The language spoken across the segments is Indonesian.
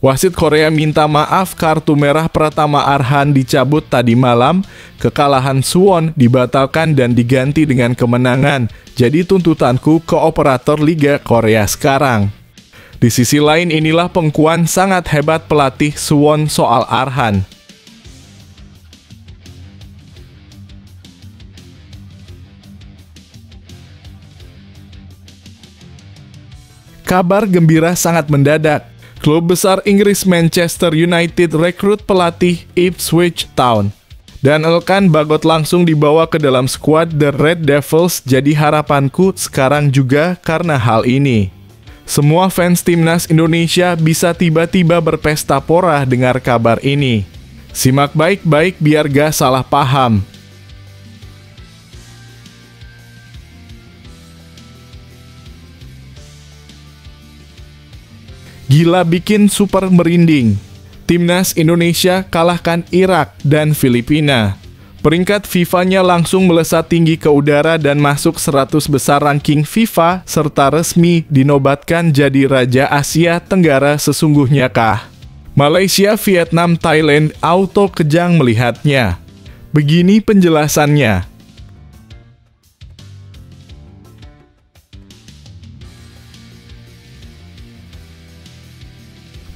Wasit Korea minta maaf kartu merah Pratama Arhan dicabut tadi malam, kekalahan Suwon dibatalkan dan diganti dengan kemenangan. Jadi tuntutanku ke operator Liga Korea sekarang. Di sisi lain inilah pengakuan sangat hebat pelatih Suwon soal Arhan. Kabar gembira sangat mendadak. Klub besar Inggris Manchester United rekrut pelatih Ipswich Town. Dan Elkan Bagot langsung dibawa ke dalam skuad The Red Devils, jadi harapanku sekarang juga karena hal ini. Semua fans timnas Indonesia bisa tiba-tiba berpesta pora dengar kabar ini. Simak baik-baik biar gak salah paham. Gila bikin super merinding. Timnas Indonesia kalahkan Irak dan Filipina. Peringkat FIFA-nya langsung melesat tinggi ke udara dan masuk 100 besar ranking FIFA serta resmi dinobatkan jadi Raja Asia Tenggara sesungguhnya kah? Malaysia, Vietnam, Thailand auto kejang melihatnya. Begini penjelasannya.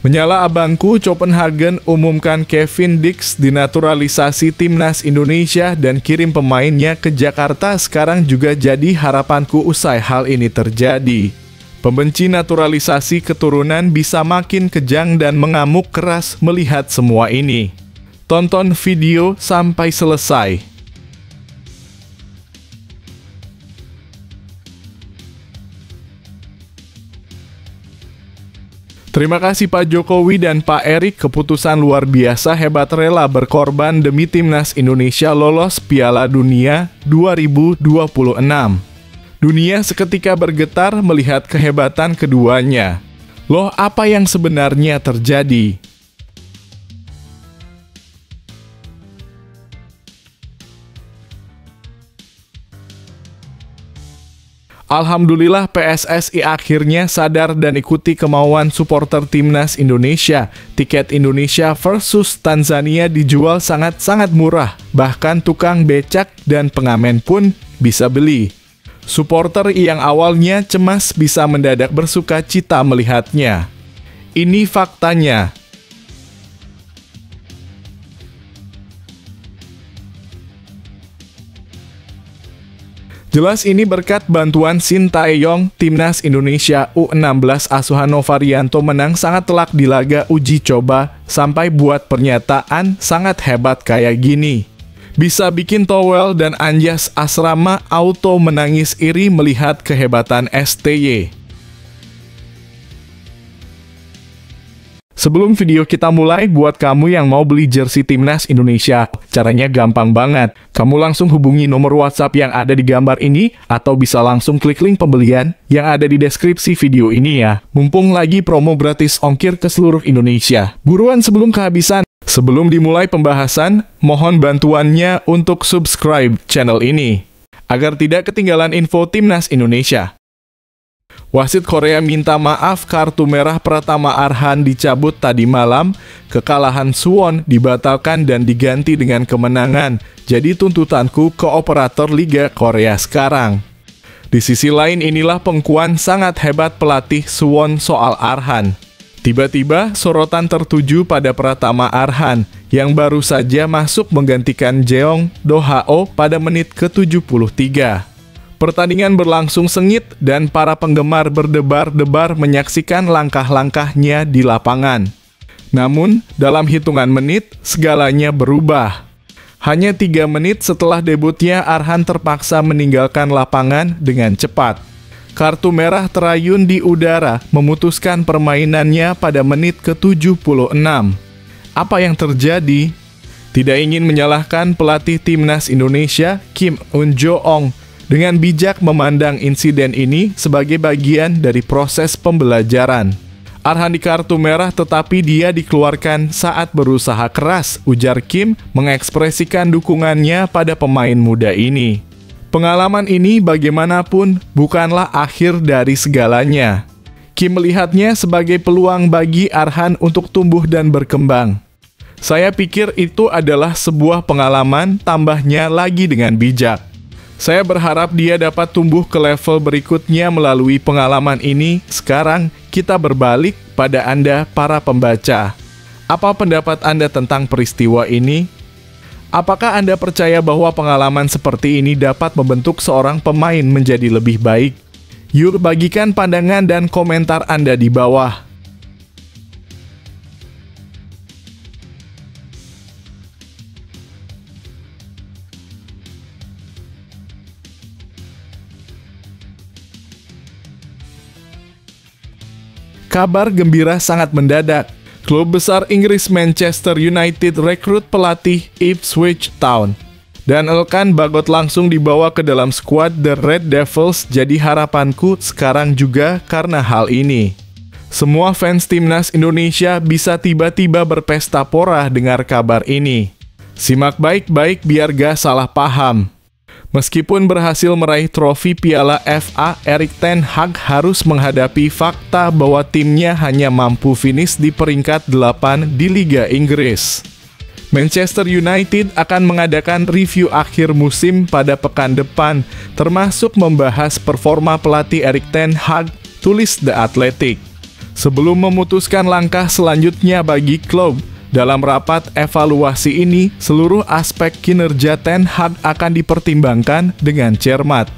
Menyala abangku, Copenhagen umumkan Kevin Dix dinaturalisasi timnas Indonesia dan kirim pemainnya ke Jakarta. Sekarang juga jadi harapanku usai hal ini terjadi. Pembenci naturalisasi keturunan bisa makin kejang dan mengamuk keras melihat semua ini. Tonton video sampai selesai. Terima kasih Pak Jokowi dan Pak Erik, keputusan luar biasa, hebat, rela berkorban demi timnas Indonesia lolos Piala Dunia 2026. Dunia seketika bergetar melihat kehebatan keduanya. Loh, apa yang sebenarnya terjadi? Alhamdulillah PSSI akhirnya sadar dan ikuti kemauan supporter timnas Indonesia. Tiket Indonesia versus Tanzania dijual sangat-sangat murah. Bahkan tukang becak dan pengamen pun bisa beli. Supporter yang awalnya cemas bisa mendadak bersuka cita melihatnya. Ini faktanya. Jelas ini berkat bantuan Sintayong, timnas Indonesia U16 asuhan Novarianto menang sangat telak di laga uji coba, sampai buat pernyataan sangat hebat kayak gini. Bisa bikin towel dan Anjas Asrama auto menangis iri melihat kehebatan STY. Sebelum video kita mulai, buat kamu yang mau beli jersey timnas Indonesia, caranya gampang banget. Kamu langsung hubungi nomor WhatsApp yang ada di gambar ini, atau bisa langsung klik link pembelian yang ada di deskripsi video ini ya. Mumpung lagi promo gratis ongkir ke seluruh Indonesia. Buruan sebelum kehabisan. Sebelum dimulai pembahasan, mohon bantuannya untuk subscribe channel ini, agar tidak ketinggalan info timnas Indonesia. Wasit Korea minta maaf kartu merah Pratama Arhan dicabut tadi malam, kekalahan Suwon dibatalkan dan diganti dengan kemenangan. Jadi tuntutanku ke operator Liga Korea sekarang. Di sisi lain inilah pengakuan sangat hebat pelatih Suwon soal Arhan. Tiba-tiba sorotan tertuju pada Pratama Arhan yang baru saja masuk menggantikan Jeong Do-hao pada menit ke-73. Pertandingan berlangsung sengit dan para penggemar berdebar-debar menyaksikan langkah-langkahnya di lapangan. Namun, dalam hitungan menit, segalanya berubah. Hanya 3 menit setelah debutnya, Arhan terpaksa meninggalkan lapangan dengan cepat. Kartu merah terayun di udara memutuskan permainannya pada menit ke-76. Apa yang terjadi? Tidak ingin menyalahkan pelatih timnas Indonesia, Kim Un-joong, dengan bijak memandang insiden ini sebagai bagian dari proses pembelajaran. Arhan di kartu merah tetapi dia dikeluarkan saat berusaha keras, ujar Kim mengekspresikan dukungannya pada pemain muda ini. Pengalaman ini bagaimanapun bukanlah akhir dari segalanya. Kim melihatnya sebagai peluang bagi Arhan untuk tumbuh dan berkembang. Saya pikir itu adalah sebuah pengalaman, tambahnya lagi dengan bijak. Saya berharap dia dapat tumbuh ke level berikutnya melalui pengalaman ini. Sekarang kita berbalik pada Anda para pembaca. Apa pendapat Anda tentang peristiwa ini? Apakah Anda percaya bahwa pengalaman seperti ini dapat membentuk seorang pemain menjadi lebih baik? Yuk bagikan pandangan dan komentar Anda di bawah. Kabar gembira sangat mendadak. Klub besar Inggris Manchester United rekrut pelatih Ipswich Town. Dan Elkan Bagot langsung dibawa ke dalam skuad The Red Devils. Jadi harapanku sekarang juga karena hal ini. Semua fans timnas Indonesia bisa tiba-tiba berpesta pora dengar kabar ini. Simak baik-baik biar gak salah paham. Meskipun berhasil meraih trofi Piala FA, Erik ten Hag harus menghadapi fakta bahwa timnya hanya mampu finish di peringkat 8 di Liga Inggris. Manchester United akan mengadakan review akhir musim pada pekan depan, termasuk membahas performa pelatih Erik ten Hag, tulis The Athletic. Sebelum memutuskan langkah selanjutnya bagi klub, dalam rapat evaluasi ini, seluruh aspek kinerja ten Hag akan dipertimbangkan dengan cermat.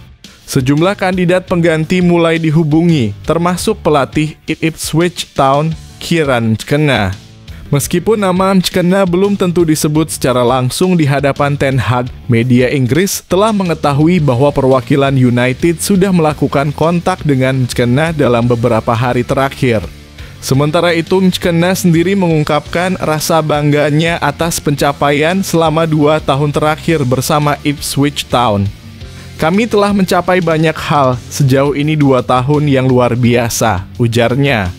Sejumlah kandidat pengganti mulai dihubungi, termasuk pelatih Ipswich Town, Kieran Mckena. Meskipun nama Mckena belum tentu disebut secara langsung di hadapan ten Hag, media Inggris telah mengetahui bahwa perwakilan United sudah melakukan kontak dengan Mckena dalam beberapa hari terakhir. Sementara itu, Mckena sendiri mengungkapkan rasa bangganya atas pencapaian selama 2 tahun terakhir bersama Ipswich Town. Kami telah mencapai banyak hal sejauh ini 2 tahun yang luar biasa, ujarnya.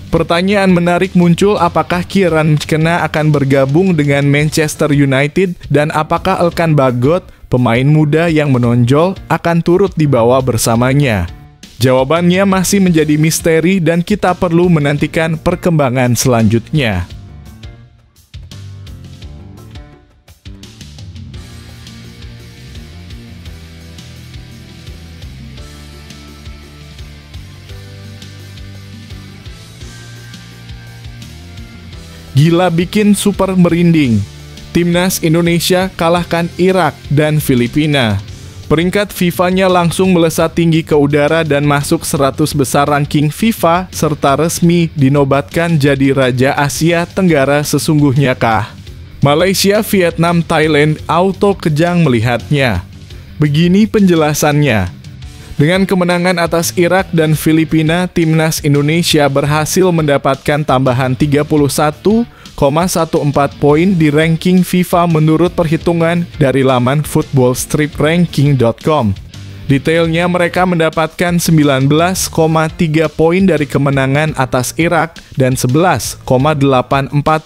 Pertanyaan menarik muncul, apakah Kieran Mckena akan bergabung dengan Manchester United dan apakah Elkan Bagot, pemain muda yang menonjol, akan turut dibawa bersamanya? Jawabannya masih menjadi misteri dan kita perlu menantikan perkembangan selanjutnya. Gila bikin super merinding. Timnas Indonesia kalahkan Irak dan Filipina. Peringkat FIFA-nya langsung melesat tinggi ke udara dan masuk 100 besar ranking FIFA, serta resmi dinobatkan jadi Raja Asia Tenggara sesungguhnya kah? Malaysia, Vietnam, Thailand auto kejang melihatnya. Begini penjelasannya. Dengan kemenangan atas Irak dan Filipina, timnas Indonesia berhasil mendapatkan tambahan 31,14 poin di ranking FIFA menurut perhitungan dari laman footballstripranking.com. Detailnya, mereka mendapatkan 19,3 poin dari kemenangan atas Irak dan 11,84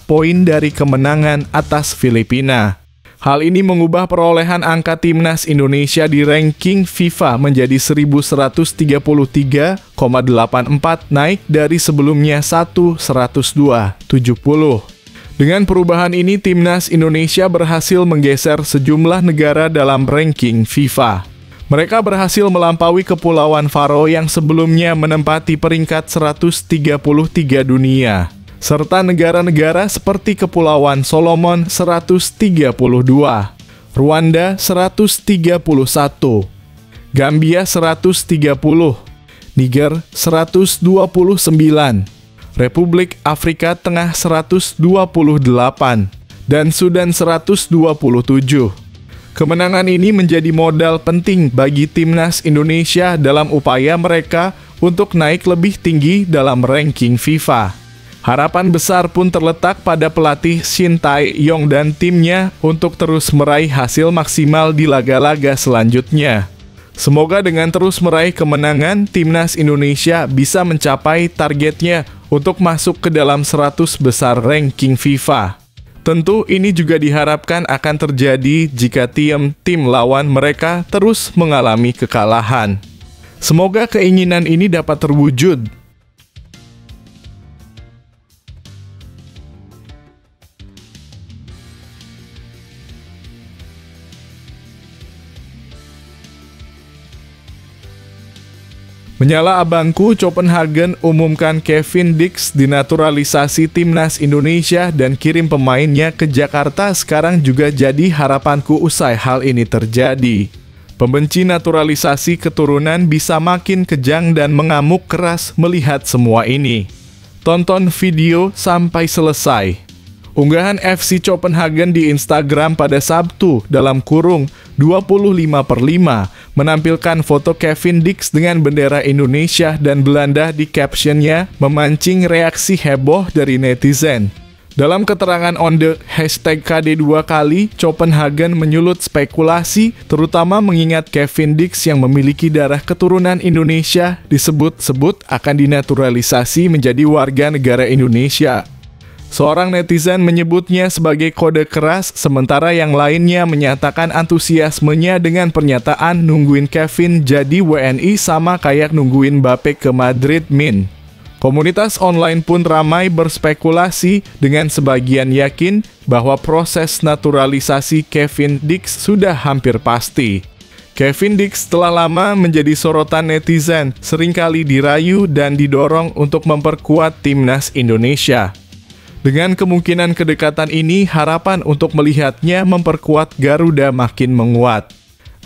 poin dari kemenangan atas Filipina. Hal ini mengubah perolehan angka timnas Indonesia di ranking FIFA menjadi 1133,84, naik dari sebelumnya 102,70. Dengan perubahan ini, timnas Indonesia berhasil menggeser sejumlah negara dalam ranking FIFA. Mereka berhasil melampaui Kepulauan Faroe yang sebelumnya menempati peringkat 133 dunia, serta negara-negara seperti Kepulauan Solomon 132, Rwanda 131, Gambia 130, Niger 129, Republik Afrika Tengah 128, dan Sudan 127. Kemenangan ini menjadi modal penting bagi timnas Indonesia dalam upaya mereka untuk naik lebih tinggi dalam ranking FIFA. Harapan besar pun terletak pada pelatih Shin Tae-yong dan timnya untuk terus meraih hasil maksimal di laga-laga selanjutnya. Semoga dengan terus meraih kemenangan, timnas Indonesia bisa mencapai targetnya untuk masuk ke dalam 100 besar ranking FIFA. Tentu ini juga diharapkan akan terjadi jika tim lawan mereka terus mengalami kekalahan. Semoga keinginan ini dapat terwujud. Menyala abangku, Copenhagen umumkan Kevin Dix dinaturalisasi timnas Indonesia dan kirim pemainnya ke Jakarta sekarang juga jadi harapanku usai hal ini terjadi. Pembenci naturalisasi keturunan bisa makin kejang dan mengamuk keras melihat semua ini. Tonton video sampai selesai. Unggahan FC Copenhagen di Instagram pada Sabtu dalam kurung 25/5 menampilkan foto Kevin Dix dengan bendera Indonesia dan Belanda di captionnya memancing reaksi heboh dari netizen. Dalam keterangan on the #KD2 kali, Copenhagen menyulut spekulasi terutama mengingat Kevin Dix yang memiliki darah keturunan Indonesia disebut-sebut akan dinaturalisasi menjadi warga negara Indonesia. Seorang netizen menyebutnya sebagai kode keras, sementara yang lainnya menyatakan antusiasmenya dengan pernyataan nungguin Kevin jadi WNI sama kayak nungguin Mbappe ke Madrid min. Komunitas online pun ramai berspekulasi dengan sebagian yakin bahwa proses naturalisasi Kevin Dix sudah hampir pasti. Kevin Dix telah lama menjadi sorotan netizen, seringkali dirayu dan didorong untuk memperkuat timnas Indonesia. Dengan kemungkinan kedekatan ini, harapan untuk melihatnya memperkuat Garuda makin menguat.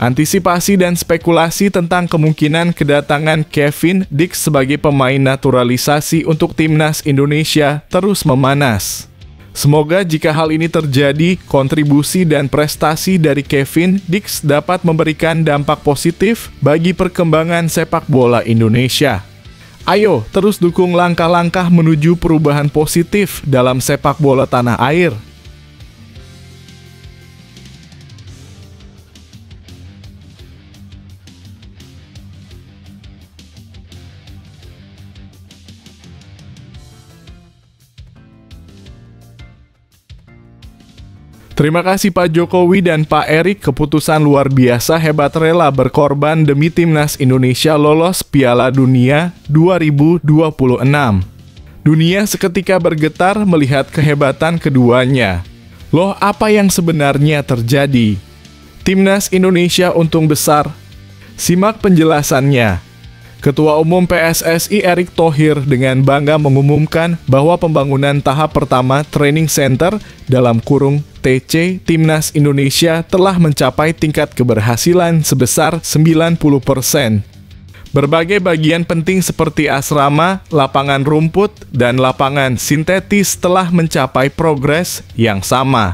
Antisipasi dan spekulasi tentang kemungkinan kedatangan Kevin Dix sebagai pemain naturalisasi untuk timnas Indonesia terus memanas. Semoga jika hal ini terjadi, kontribusi dan prestasi dari Kevin Dix dapat memberikan dampak positif bagi perkembangan sepak bola Indonesia. Ayo, terus dukung langkah-langkah menuju perubahan positif dalam sepak bola tanah air. Terima kasih Pak Jokowi dan Pak Erik, keputusan luar biasa, hebat, rela berkorban demi timnas Indonesia lolos Piala Dunia 2026. Dunia seketika bergetar melihat kehebatan keduanya. Loh, apa yang sebenarnya terjadi? Timnas Indonesia untung besar. Simak penjelasannya. Ketua Umum PSSI Erick Thohir dengan bangga mengumumkan bahwa pembangunan tahap pertama Training Center dalam kurung TC Timnas Indonesia telah mencapai tingkat keberhasilan sebesar 90%. Berbagai bagian penting seperti asrama, lapangan rumput, dan lapangan sintetis telah mencapai progres yang sama.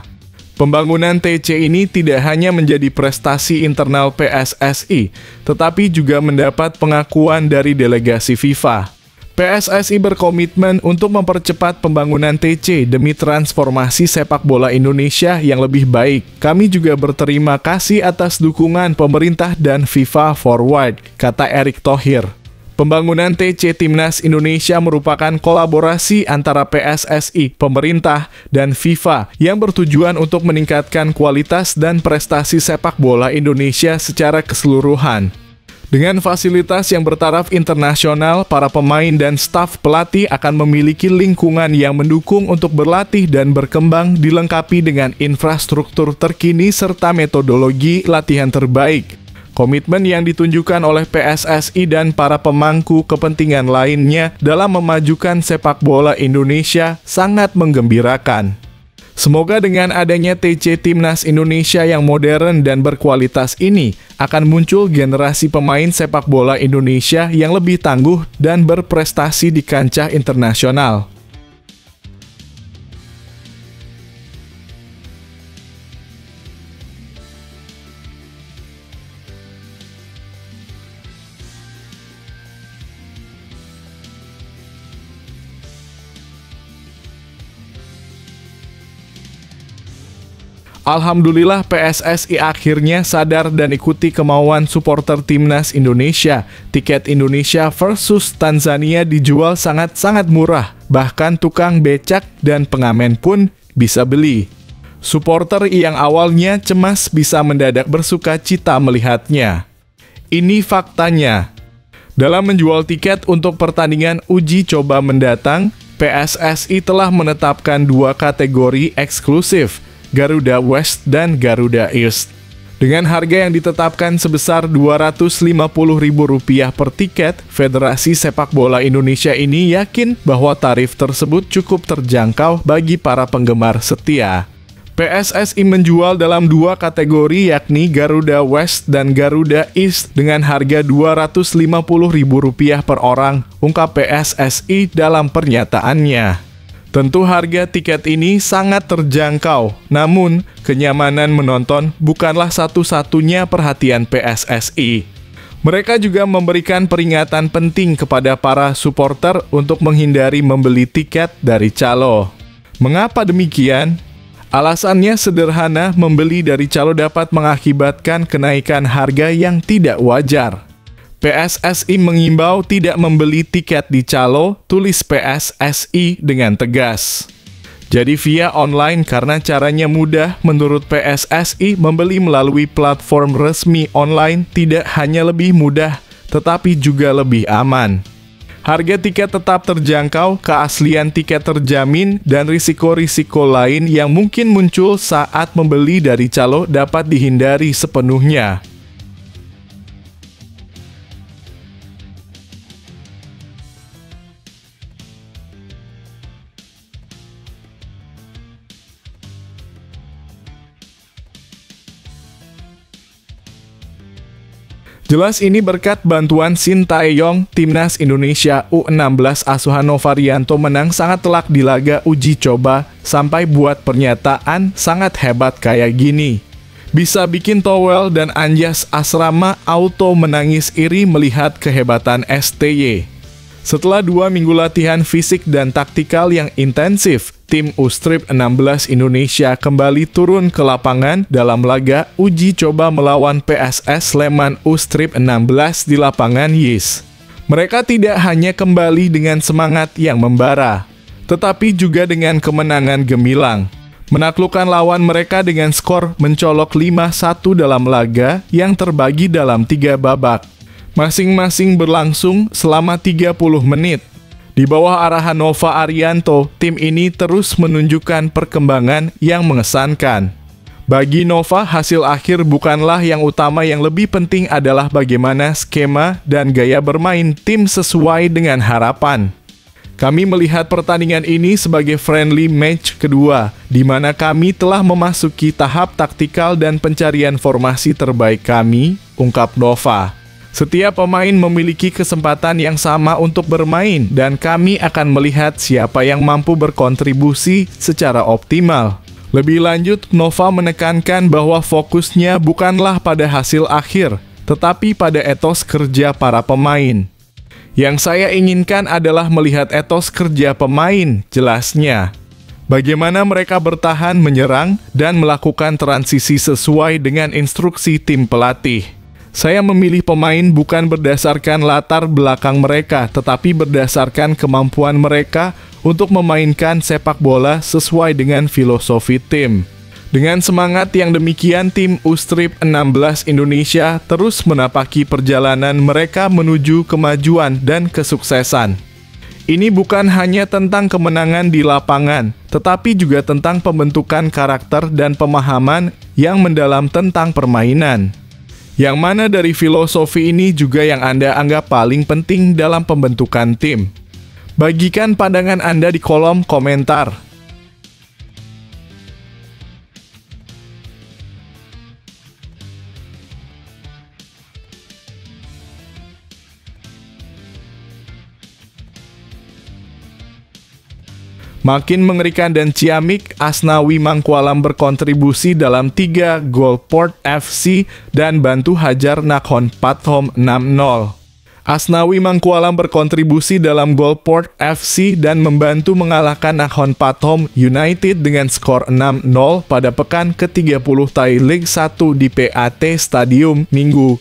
Pembangunan TC ini tidak hanya menjadi prestasi internal PSSI, tetapi juga mendapat pengakuan dari delegasi FIFA. PSSI berkomitmen untuk mempercepat pembangunan TC demi transformasi sepak bola Indonesia yang lebih baik. Kami juga berterima kasih atas dukungan pemerintah dan FIFA Forward, kata Erick Thohir. Pembangunan TC Timnas Indonesia merupakan kolaborasi antara PSSI, pemerintah, dan FIFA yang bertujuan untuk meningkatkan kualitas dan prestasi sepak bola Indonesia secara keseluruhan. Dengan fasilitas yang bertaraf internasional, para pemain dan staf pelatih akan memiliki lingkungan yang mendukung untuk berlatih dan berkembang, dilengkapi dengan infrastruktur terkini serta metodologi latihan terbaik. Komitmen yang ditunjukkan oleh PSSI dan para pemangku kepentingan lainnya dalam memajukan sepak bola Indonesia sangat menggembirakan. Semoga dengan adanya TC Timnas Indonesia yang modern dan berkualitas ini, akan muncul generasi pemain sepak bola Indonesia yang lebih tangguh dan berprestasi di kancah internasional. Alhamdulillah PSSI akhirnya sadar dan ikuti kemauan supporter timnas Indonesia. Tiket Indonesia versus Tanzania dijual sangat-sangat murah, bahkan tukang becak dan pengamen pun bisa beli. Supporter yang awalnya cemas bisa mendadak bersuka cita melihatnya. Ini faktanya. Dalam menjual tiket untuk pertandingan uji coba mendatang, PSSI telah menetapkan 2 kategori eksklusif, Garuda West dan Garuda East. Dengan harga yang ditetapkan sebesar Rp250.000 per tiket, Federasi Sepak Bola Indonesia ini yakin bahwa tarif tersebut cukup terjangkau bagi para penggemar setia. PSSI menjual dalam dua kategori yakni Garuda West dan Garuda East dengan harga Rp250.000 per orang, ungkap PSSI dalam pernyataannya. Tentu harga tiket ini sangat terjangkau, namun kenyamanan menonton bukanlah satu-satunya perhatian PSSI. Mereka juga memberikan peringatan penting kepada para supporter untuk menghindari membeli tiket dari calo. Mengapa demikian? Alasannya sederhana, membeli dari calo dapat mengakibatkan kenaikan harga yang tidak wajar. PSSI mengimbau tidak membeli tiket di calo, tulis PSSI dengan tegas. Jadi via online karena caranya mudah, menurut PSSI membeli melalui platform resmi online tidak hanya lebih mudah, tetapi juga lebih aman. Harga tiket tetap terjangkau, keaslian tiket terjamin, dan risiko-risiko lain yang mungkin muncul saat membeli dari calo dapat dihindari sepenuhnya. Jelas ini berkat bantuan Sintayong, Timnas Indonesia U16 asuhan Nova Rianto menang sangat telak di laga uji coba sampai buat pernyataan sangat hebat kayak gini. Bisa bikin towel dan Anjas Asrama auto menangis iri melihat kehebatan STY. Setelah 2 minggu latihan fisik dan taktikal yang intensif, tim U-Strip 16 Indonesia kembali turun ke lapangan dalam laga uji coba melawan PSS Sleman U-Strip 16 di lapangan YIS. Mereka tidak hanya kembali dengan semangat yang membara, tetapi juga dengan kemenangan gemilang. Menaklukkan lawan mereka dengan skor mencolok 5-1 dalam laga yang terbagi dalam 3 babak. Masing-masing berlangsung selama 30 menit. Di bawah arahan Nova Arianto, tim ini terus menunjukkan perkembangan yang mengesankan. Bagi Nova, hasil akhir bukanlah yang utama, yang lebih penting adalah bagaimana skema dan gaya bermain tim sesuai dengan harapan. Kami melihat pertandingan ini sebagai friendly match kedua, di mana kami telah memasuki tahap taktikal dan pencarian formasi terbaik kami, ungkap Nova. Setiap pemain memiliki kesempatan yang sama untuk bermain dan kami akan melihat siapa yang mampu berkontribusi secara optimal. Lebih lanjut, Nova menekankan bahwa fokusnya bukanlah pada hasil akhir, tetapi pada etos kerja para pemain. Yang saya inginkan adalah melihat etos kerja pemain, jelasnya. Bagaimana mereka bertahan, menyerang, dan melakukan transisi sesuai dengan instruksi tim pelatih. Saya memilih pemain bukan berdasarkan latar belakang mereka, tetapi berdasarkan kemampuan mereka untuk memainkan sepak bola sesuai dengan filosofi tim. Dengan semangat yang demikian, tim U-Strip 16 Indonesia terus menapaki perjalanan mereka menuju kemajuan dan kesuksesan. Ini bukan hanya tentang kemenangan di lapangan, tetapi juga tentang pembentukan karakter dan pemahaman yang mendalam tentang permainan. Yang mana dari filosofi ini juga yang Anda anggap paling penting dalam pembentukan tim? Bagikan pandangan Anda di kolom komentar. Makin mengerikan dan ciamik, Asnawi Mangkualam berkontribusi dalam 3 gol Port FC dan bantu hajar Nakhon Pathom 6-0. Asnawi Mangkualam berkontribusi dalam gol Port FC dan membantu mengalahkan Nakhon Pathom United dengan skor 6-0 pada pekan ke-30 Thai League 1 di PAT Stadium Minggu.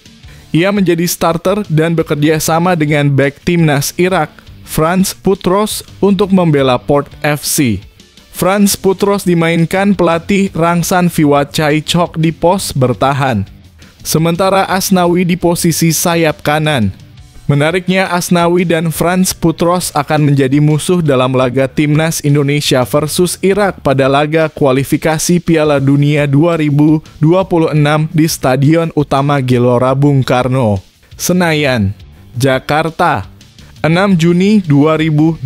Ia menjadi starter dan bekerja sama dengan bek timnas Irak, Frans Putros, untuk membela Port FC. Frans Putros dimainkan pelatih Rangsan Viwachai-chok di pos bertahan, sementara Asnawi di posisi sayap kanan. Menariknya, Asnawi dan Franz Putros akan menjadi musuh dalam laga Timnas Indonesia versus Irak pada laga kualifikasi Piala Dunia 2026 di Stadion Utama Gelora Bung Karno, Senayan, Jakarta, 6 Juni 2024.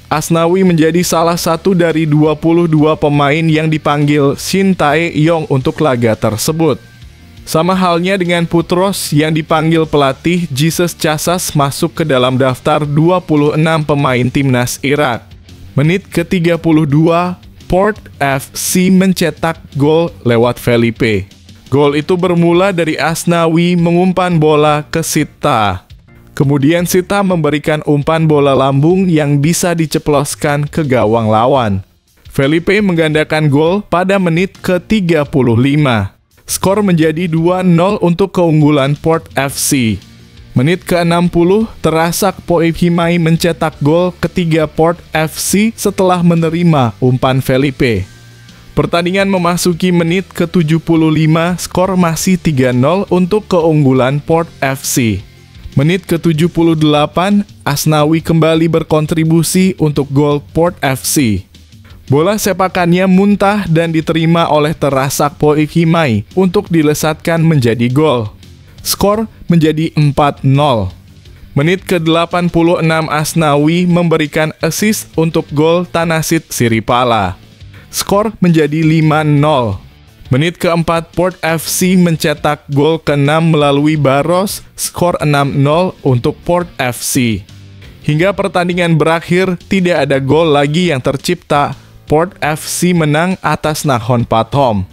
Asnawi menjadi salah satu dari 22 pemain yang dipanggil Shin Tae-yong untuk laga tersebut. Sama halnya dengan Putros yang dipanggil pelatih, Jesus Casas masuk ke dalam daftar 26 pemain timnas Irak. Menit ke-32, Port FC mencetak gol lewat Felipe. Gol itu bermula dari Asnawi mengumpan bola ke Sita. Kemudian Sita memberikan umpan bola lambung yang bisa diceploskan ke gawang lawan. Felipe menggandakan gol pada menit ke-35. Skor menjadi 2-0 untuk keunggulan Port FC. Menit ke-60, Terasak Poehimai mencetak gol ketiga Port FC setelah menerima umpan Felipe. Pertandingan memasuki menit ke-75, skor masih 3-0 untuk keunggulan Port FC. Menit ke-78, Asnawi kembali berkontribusi untuk gol Port FC. Bola sepakannya muntah dan diterima oleh Terasak Poehimai untuk dilesatkan menjadi gol. Skor menjadi 4-0. Menit ke-86 Asnawi memberikan assist untuk gol Tanasit Siripala. Skor menjadi 5-0. Menit keempat Port FC mencetak gol ke-6 melalui Barros. Skor 6-0 untuk Port FC. Hingga pertandingan berakhir tidak ada gol lagi yang tercipta. Port FC menang atas Nakhon Pathom.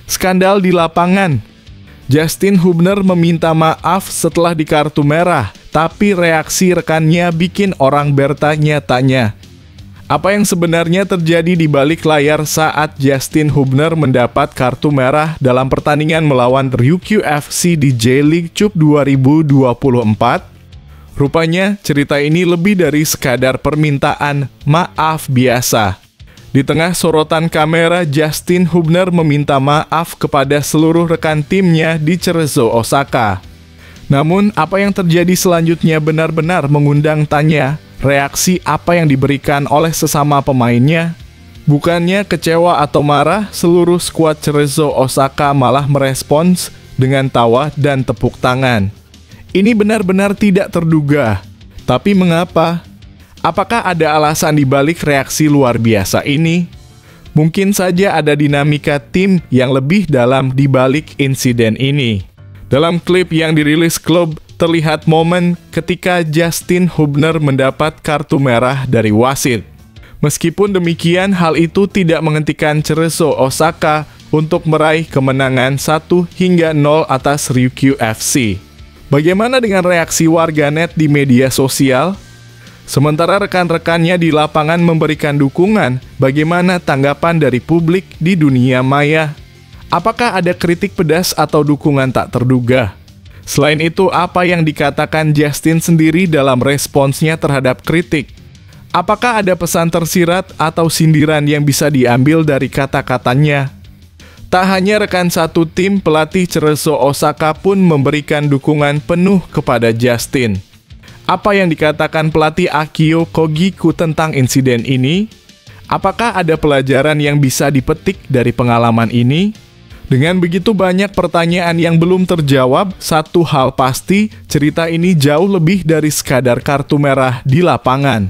Skandal di lapangan. Justin Hubner meminta maaf setelah di kartu merah, tapi reaksi rekannya bikin orang bertanya-tanya. Apa yang sebenarnya terjadi di balik layar saat Justin Hubner mendapat kartu merah dalam pertandingan melawan Ryukyu FC di J-League Cup 2024? Rupanya cerita ini lebih dari sekadar permintaan maaf biasa. Di tengah sorotan kamera, Justin Hubner meminta maaf kepada seluruh rekan timnya di Cerezo, Osaka. Namun, apa yang terjadi selanjutnya benar-benar mengundang tanya, reaksi apa yang diberikan oleh sesama pemainnya? Bukannya kecewa atau marah, seluruh skuad Cerezo Osaka malah merespons dengan tawa dan tepuk tangan. Ini benar-benar tidak terduga. Tapi mengapa? Apakah ada alasan di balik reaksi luar biasa ini? Mungkin saja ada dinamika tim yang lebih dalam di balik insiden ini. Dalam klip yang dirilis klub, terlihat momen ketika Justin Hubner mendapat kartu merah dari wasit. Meskipun demikian, hal itu tidak menghentikan Cerezo Osaka untuk meraih kemenangan 1-0 atas Ryukyu FC. Bagaimana dengan reaksi warganet di media sosial? Sementara rekan-rekannya di lapangan memberikan dukungan, bagaimana tanggapan dari publik di dunia maya? Apakah ada kritik pedas atau dukungan tak terduga? Selain itu, apa yang dikatakan Justin sendiri dalam responsnya terhadap kritik? Apakah ada pesan tersirat atau sindiran yang bisa diambil dari kata-katanya? Tak hanya rekan satu tim, pelatih Cerezo Osaka pun memberikan dukungan penuh kepada Justin. Apa yang dikatakan pelatih Akio Kogiku tentang insiden ini? Apakah ada pelajaran yang bisa dipetik dari pengalaman ini? Dengan begitu banyak pertanyaan yang belum terjawab, satu hal pasti, cerita ini jauh lebih dari sekadar kartu merah di lapangan.